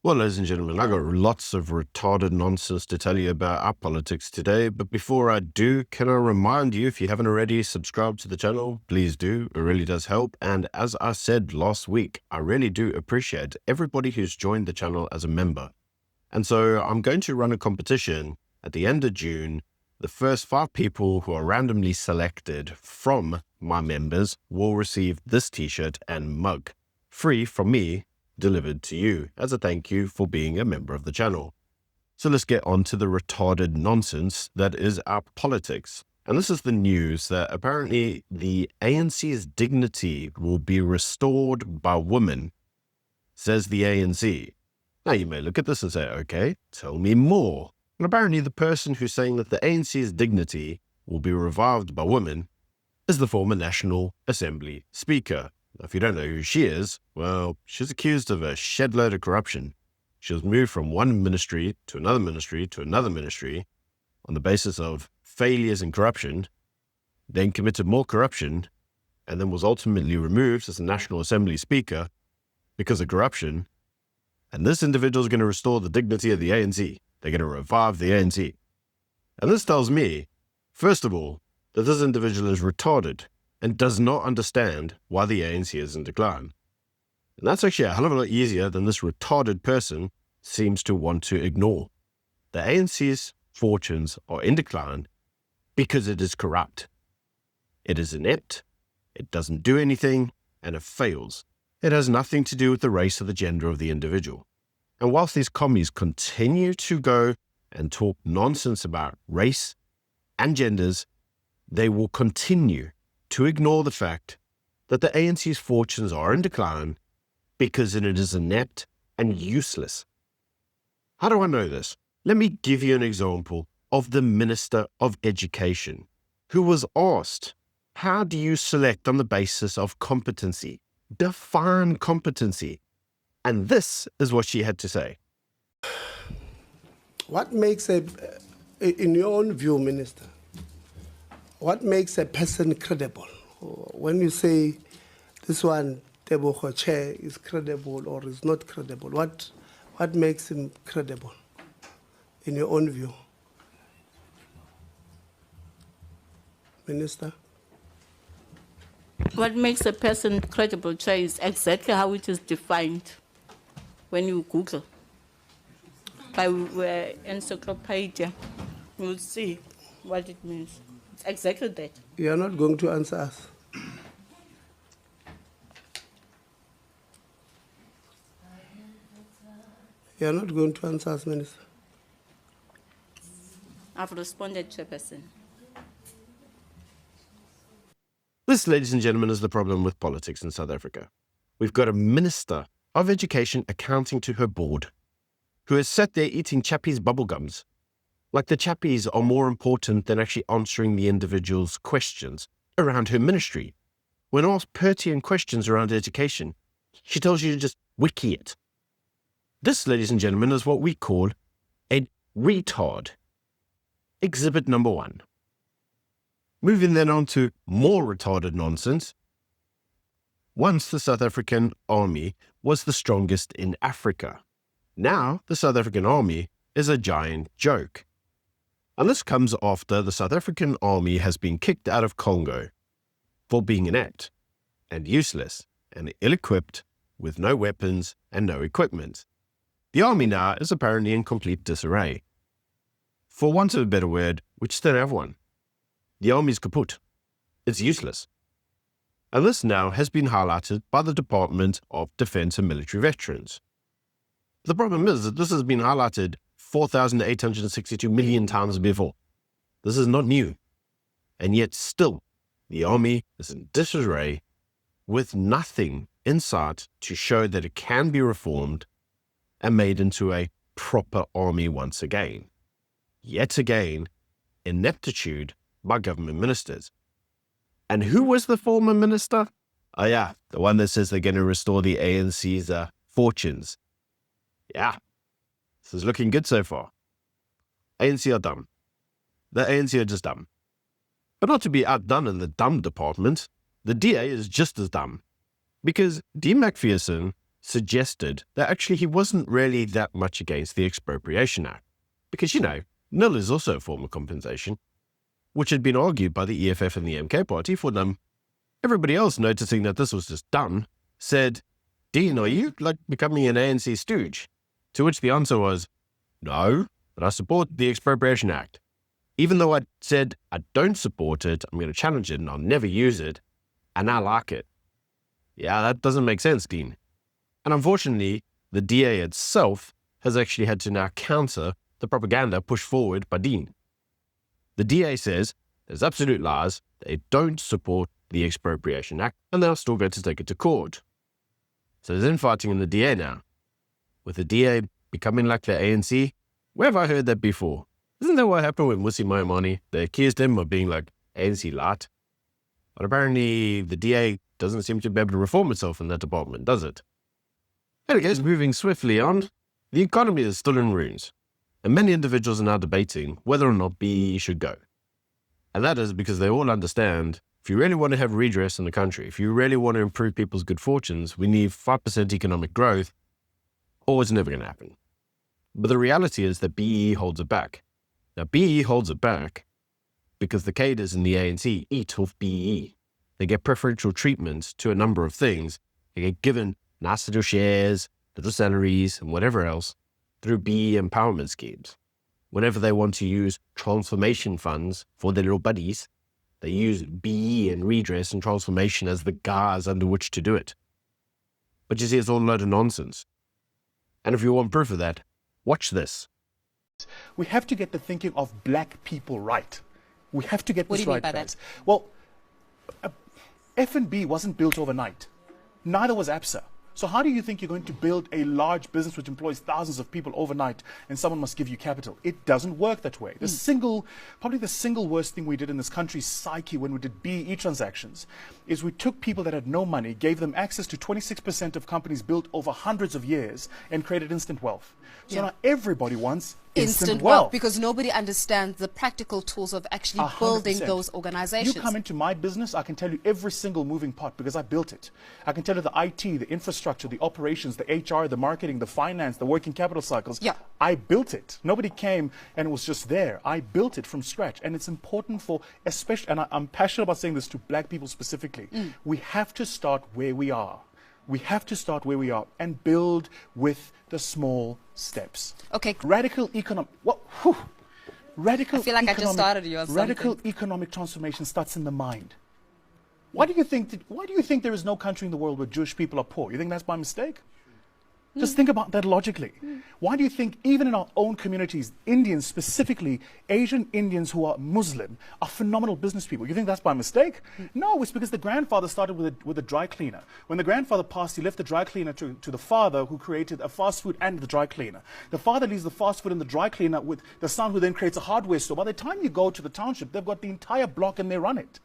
Well, ladies and gentlemen, I got lots of retarded nonsense to tell you about our politics today. But before I do, can I remind you, if you haven't already subscribed to the channel, please do. It really does help. And as I said last week, I really do appreciate everybody who's joined the channel as a member. And so I'm going to run a competition at the end of June. The first 5 people who are randomly selected from my members will receive this t-shirt and mug, free from me, delivered to you as a thank you for being a member of the channel. So let's get on to the retarded nonsense that is our politics. And this is the news that apparently the ANC's dignity will be restored by women, says the ANC. Now you may look at this and say, okay, tell me more. And apparently the person who's saying that the ANC's dignity will be revived by women is the former National Assembly Speaker. If you don't know who she is, well, she's accused of a shed load of corruption. She was moved from one ministry to another ministry to another ministry on the basis of failures in corruption, then committed more corruption, and then was ultimately removed as the National Assembly Speaker because of corruption. And this individual is going to restore the dignity of the ANC. They're going to revive the ANC. And this tells me, first of all, that this individual is retarded and does not understand why the ANC is in decline. And that's actually a hell of a lot easier than this retarded person seems to want to ignore. The ANC's fortunes are in decline because it is corrupt. It is inept, it doesn't do anything, and it fails. It has nothing to do with the race or the gender of the individual. And whilst these commies continue to go and talk nonsense about race and genders, they will continue to ignore the fact that the ANC's fortunes are in decline because it is inept and useless. How do I know this? Let me give you an example of the Minister of Education, who was asked, how do you select on the basis of competency? Define competency. And this is what she had to say. What makes in your own view, Minister, what makes a person credible? When you say this one, Tebogo Chair, is credible or is not credible, what makes him credible in your own view? Minister? What makes a person credible, Chair, is exactly how it is defined when you Google. By encyclopedia, you'll see what it means. It's exactly that. You are not going to answer us. You are not going to answer us, Minister. I've responded, Chairperson. This, ladies and gentlemen, is the problem with politics in South Africa. We've got a Minister of Education accounting to her board who has sat there eating Chappie's bubblegums. Like the Chappies are more important than actually answering the individual's questions around her ministry. When asked pertinent questions around education, she tells you to just wiki it. This, ladies and gentlemen, is what we call a retard. Exhibit number 1. Moving then on to more retarded nonsense. Once the South African Army was the strongest in Africa. Now the South African Army is a giant joke. And this comes after the South African Army has been kicked out of Congo for being inept and useless and ill-equipped with no weapons and no equipment. The army now is apparently in complete disarray. For want of a better word, we just don't have one. The army is kaput. It's useless. And this now has been highlighted by the Department of Defense and Military Veterans. The problem is that this has been highlighted 4,862 million times before. This is not new. And yet still, the army is in disarray with nothing in sight to show that it can be reformed and made into a proper army once again. Yet again, ineptitude by government ministers. And who was the former minister? Oh yeah, the one that says they're going to restore the ANC's fortunes. Yeah, this is looking good so far. ANC are dumb. The ANC are just dumb. But not to be outdone in the dumb department, the DA is just as dumb. Because Dean McPherson suggested that actually he wasn't really that much against the Expropriation Act. Because, nil is also a form of compensation, which had been argued by the EFF and the MK party for them. Everybody else, noticing that this was just done, said, Dean, are you becoming an ANC stooge? To which the answer was, no, but I support the Expropriation Act. Even though I said I don't support it, I'm going to challenge it and I'll never use it, and I like it. Yeah, that doesn't make sense, Dean. And unfortunately, the DA itself has actually had to now counter the propaganda pushed forward by Dean. The DA says there's absolute lies, they don't support the Expropriation Act, and they're still going to take it to court. So there's infighting in the DA now. With the DA becoming like the ANC, where have I heard that before? Isn't that what happened with Musi Maimane? They accused him of being like ANC light. But apparently the DA doesn't seem to be able to reform itself in that department, does it? Anyways, moving swiftly on, the economy is still in ruins, and many individuals are now debating whether or not BEE should go. And that is because they all understand if you really want to have redress in the country, if you really want to improve people's good fortunes, we need 5% economic growth, or it's never going to happen. But the reality is that BEE holds it back. Now, BEE holds it back because the cadres in the ANC eat off BEE. They get preferential treatment to a number of things. They get given nice little shares, little salaries, and whatever else through BEE empowerment schemes. Whenever they want to use transformation funds for their little buddies, they use BEE and redress and transformation as the guise under which to do it. But you see, it's all a load of nonsense. And if you want proof of that, watch this. We have to get the thinking of black people right. We have to get What this do you right, mean by guys. Well, F&B wasn't built overnight. Neither was ABSA. So how do you think you're going to build a large business which employs thousands of people overnight and someone must give you capital? It doesn't work that way. Probably the single worst thing we did in this country's psyche when we did BEE transactions is we took people that had no money, gave them access to 26% of companies built over hundreds of years and created instant wealth. So now everybody wants instant wealth. Because nobody understands the practical tools of actually building 100%. those organizations. You come into my business, I can tell you every single moving part because I built it. I can tell you the IT, the infrastructure, the operations, the HR, the marketing, the finance, the working capital cycles. Yeah. I built it. Nobody came and it was just there. I built it from scratch. And it's important for, especially, and I'm passionate about saying this to black people specifically, we have to start where we are. We have to start where we are and build with the small steps. Okay. Radical economic. Radical. I feel like I just started you on something. Radical economic transformation starts in the mind. Why do you think there is no country in the world where Jewish people are poor? You think that's by mistake? Just think about that logically. Why do you think even in our own communities, Indians specifically, Asian Indians who are Muslim, are phenomenal business people? You think that's by mistake? No, it's because the grandfather started with a dry cleaner. When the grandfather passed, he left the dry cleaner to the father who created a fast food and the dry cleaner. The father leaves the fast food and the dry cleaner with the son who then creates a hardware store. By the time you go to the township, they've got the entire block and they run it.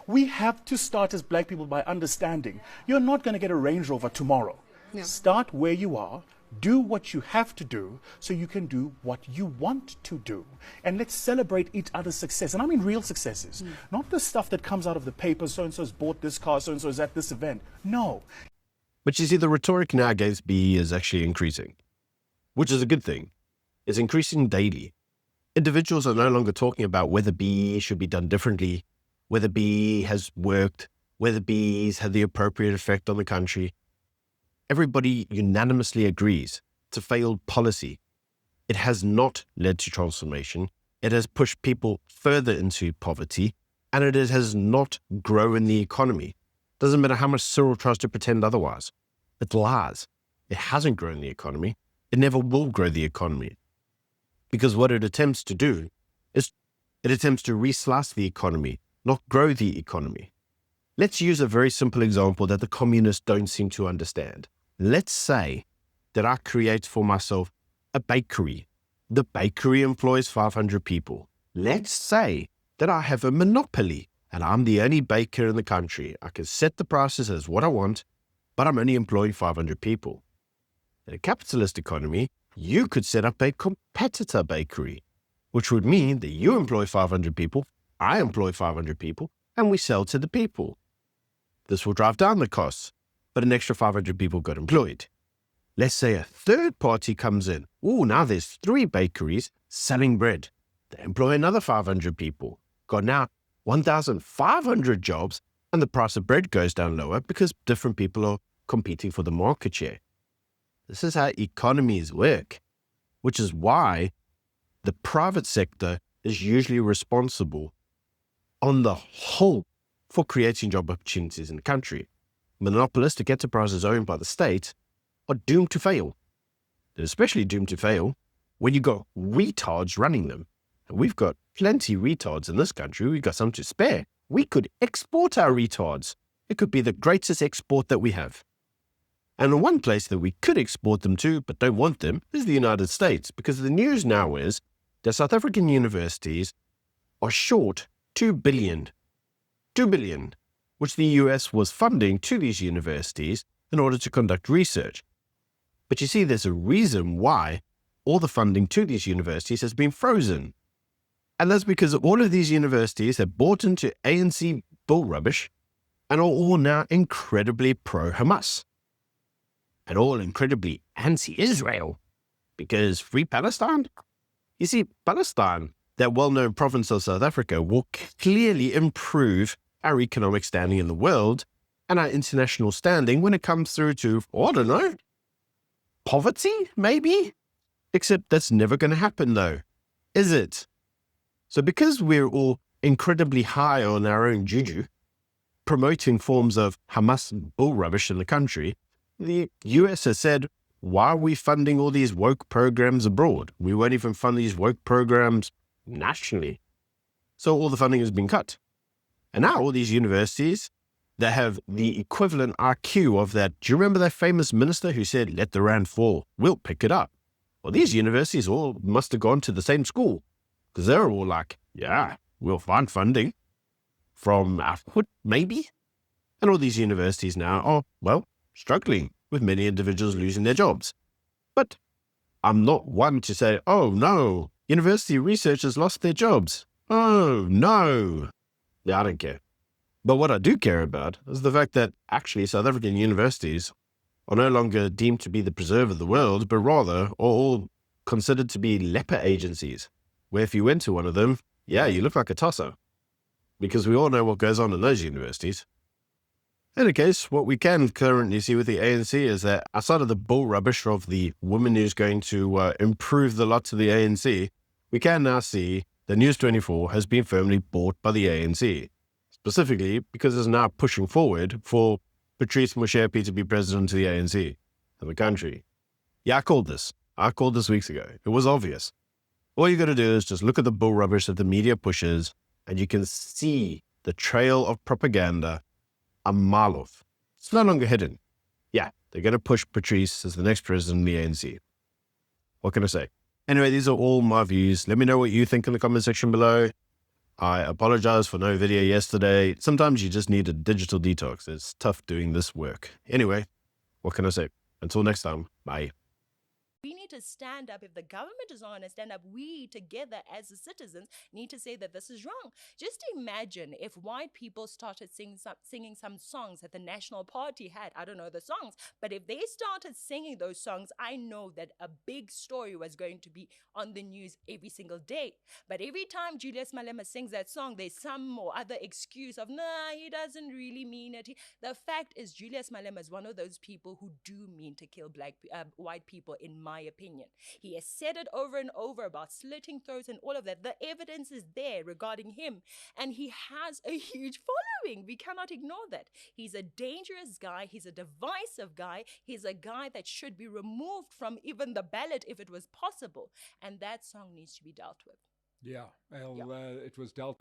We have to start as black people by understanding you're not going to get a Range Rover tomorrow. Yeah. Start where you are, do what you have to do so you can do what you want to do. And let's celebrate each other's success. And I mean real successes, not the stuff that comes out of the paper, so-and-so's bought this car, so-and-so's at this event. No. But you see, the rhetoric now against BEE is actually increasing, which is a good thing. It's increasing daily. Individuals are no longer talking about whether BEE should be done differently, whether BEE has worked, whether BEE's had the appropriate effect on the country. Everybody unanimously agrees it's a failed policy. It has not led to transformation. It has pushed people further into poverty, and it has not grown the economy. Doesn't matter how much Cyril tries to pretend otherwise. It lies. It hasn't grown the economy. It never will grow the economy. Because what it attempts to do is it attempts to re-slice the economy, not grow the economy. Let's use a very simple example that the communists don't seem to understand. Let's say that I create for myself a bakery. The bakery employs 500 people. Let's say that I have a monopoly and I'm the only baker in the country. I can set the prices as what I want, but I'm only employing 500 people. In a capitalist economy, you could set up a competitor bakery, which would mean that you employ 500 people, I employ 500 people, and we sell to the people. This will drive down the costs, but an extra 500 people got employed. let's say a third party comes in. Oh, now there's 3 bakeries selling bread. They employ another 500 people. Got now 1,500 jobs, and the price of bread goes down lower because different people are competing for the market share. This is how economies work, which is why the private sector is usually responsible on the whole for creating job opportunities in the country. Monopolistic enterprises owned by the state are doomed to fail. They're especially doomed to fail when you got retards running them. And we've got plenty retards in this country. We've got some to spare. We could export our retards. It could be the greatest export that we have. And the one place that we could export them to, but don't want them, is the United States, because the news now is that South African universities are short 2 billion, which the US was funding to these universities in order to conduct research. But you see, there's a reason why all the funding to these universities has been frozen. And that's because all of these universities have bought into ANC bull rubbish and are all now incredibly pro-Hamas. And all incredibly anti-Israel. Because Free Palestine? You see, Palestine, that well-known province of South Africa, will clearly improve our economic standing in the world and our international standing when it comes through to, I don't know, poverty, maybe? Except that's never going to happen, though, is it? So because we're all incredibly high on our own juju, promoting forms of Hamas bull rubbish in the country, the US has said, why are we funding all these woke programs abroad? We won't even fund these woke programs nationally. So all the funding has been cut. And now all these universities that have the equivalent IQ of that, do you remember that famous minister who said, let the rand fall, we'll pick it up? Well, these universities all must have gone to the same school, because they're all like, yeah, we'll find funding from output, maybe. And all these universities now are, well, struggling, with many individuals losing their jobs. But I'm not one to say, oh no, university researchers lost their jobs. Oh no. Yeah, I don't care. But what I do care about is the fact that actually South African universities are no longer deemed to be the preserve of the world, but rather are all considered to be leper agencies, where if you went to one of them, yeah, you look like a tosser. Because we all know what goes on in those universities. In any case, what we can currently see with the ANC is that outside of the bull rubbish of the woman who's going to improve the lot to the ANC, we can now see that News 24 has been firmly bought by the ANC, specifically because it's now pushing forward for Patrice Motsepe to be president of the ANC of the country. Yeah, I called this. I called this weeks ago. It was obvious. All you got to do is just look at the bull rubbish that the media pushes, and you can see the trail of propaganda a mile off. It's no longer hidden. Yeah, they're going to push Patrice as the next president of the ANC. What can I say? Anyway, these are all my views. Let me know what you think in the comment section below. I apologize for no video yesterday. Sometimes you just need a digital detox. It's tough doing this work. Anyway, what can I say? Until next time, bye. We need to stand up. If the government is not going to stand up, we together as the citizens need to say that this is wrong. Just imagine if white people started singing some songs that the National Party had. I don't know the songs, but if they started singing those songs, I know that a big story was going to be on the news every single day. But every time Julius Malema sings that song, there's some or other excuse of, nah, he doesn't really mean it. The fact is, Julius Malema is one of those people who do mean to kill white people, in my opinion. He has said it over and over about slitting throats and all of that. The evidence is there regarding him, and he has a huge following. We cannot ignore that. He's a dangerous guy. He's a divisive guy. He's a guy that should be removed from even the ballot if it was possible. And that song needs to be dealt with. Yeah, well, Yeah. it was dealt